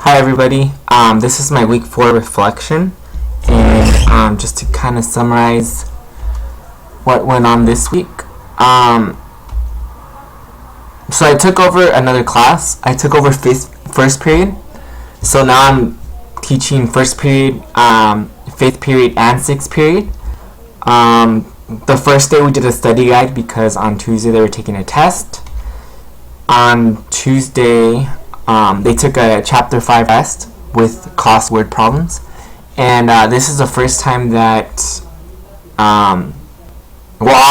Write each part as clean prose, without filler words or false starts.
Hi everybody, this is my week 4 reflection, and just to kind of summarize what went on this week. So I took over another class. I took over first period, so now I'm teaching first period, 5th period, and 6th period. The first day we did a study guide because on Tuesday they were taking a test. On Tuesday, they took a chapter 5 test with crossword problems, and this is the first time that all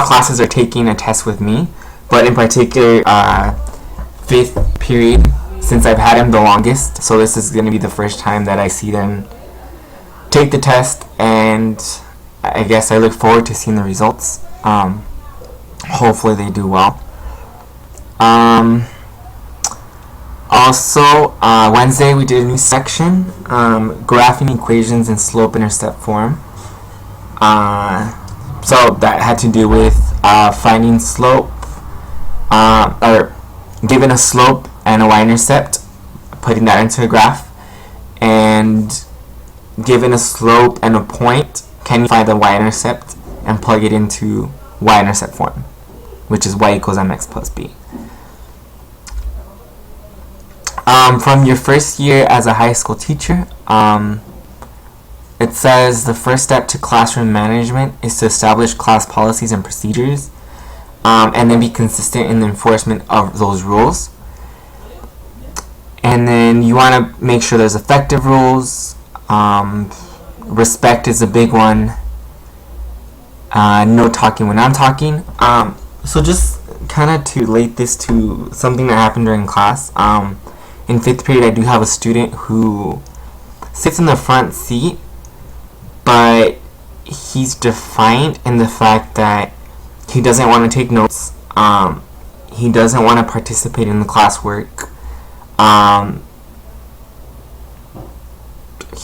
classes are taking a test with me, but in particular 5th period, since I've had him the longest, so this is going to be the first time that I see them take the test, and I guess I look forward to seeing the results. Hopefully they do well. Also, Wednesday we did a new section, graphing equations in slope-intercept form. So that had to do with finding slope, or given a slope and a y-intercept, putting that into a graph, and given a slope and a point, can you find the y-intercept and plug it into y-intercept form, which is y equals mx plus b. From your first year as a high school teacher, it says the first step to classroom management is to establish class policies and procedures, and then be consistent in the enforcement of those rules. And then you want to make sure there's effective rules. Respect is a big one. No talking when I'm talking. So just kind of to relate this to something that happened during class. In 5th period, I do have a student who sits in the front seat, but he's defiant in the fact that he doesn't want to take notes. He doesn't want to participate in the classwork.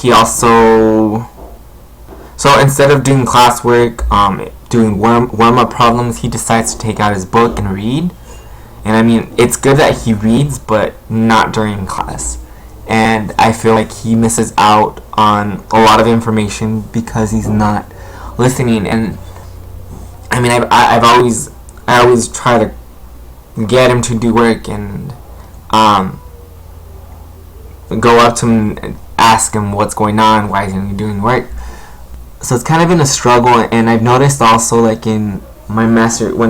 He also, so instead of doing classwork, doing warm-up problems, he decides to take out his book and read. And I mean, it's good that he reads, but not during class. And I feel like he misses out on a lot of information because he's not listening. And I mean, I always try to get him to do work and go up to him and ask him what's going on, why isn't he doing work. So it's kind of been a struggle. And I've noticed also, like in when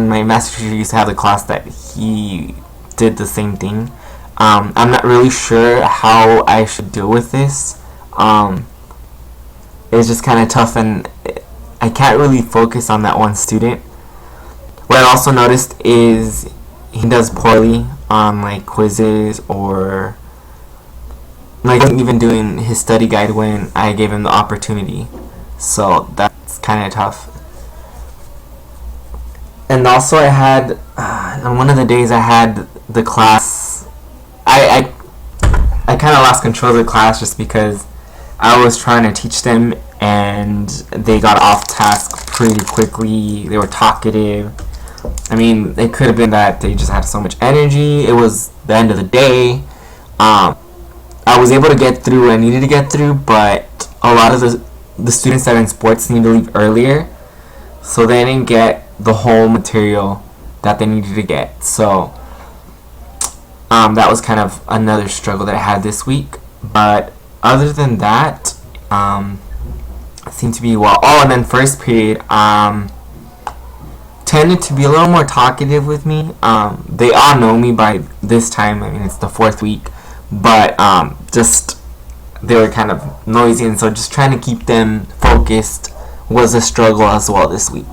my master teacher used to have the class, that he did the same thing. I'm not really sure how I should deal with this. It's just kind of tough, and I can't really focus on that one student. What I also noticed is he does poorly on like quizzes, or like even doing his study guide when I gave him the opportunity. So that's kind of tough. And also I had, on one of the days I had the class, I kind of lost control of the class just because I was trying to teach them and they got off task pretty quickly. They were talkative. I mean, it could have been that they just had so much energy. It was the end of the day. I was able to get through what I needed to get through, but a lot of the students that are in sports need to leave earlier, so they didn't get the whole material that they needed to get. So that was kind of another struggle that I had this week. But other than that, it seemed to be well. Oh, and then first period tended to be a little more talkative with me. They all know me by this time. I mean, it's the 4th week, but just they were kind of noisy, and so just trying to keep them focused was a struggle as well this week.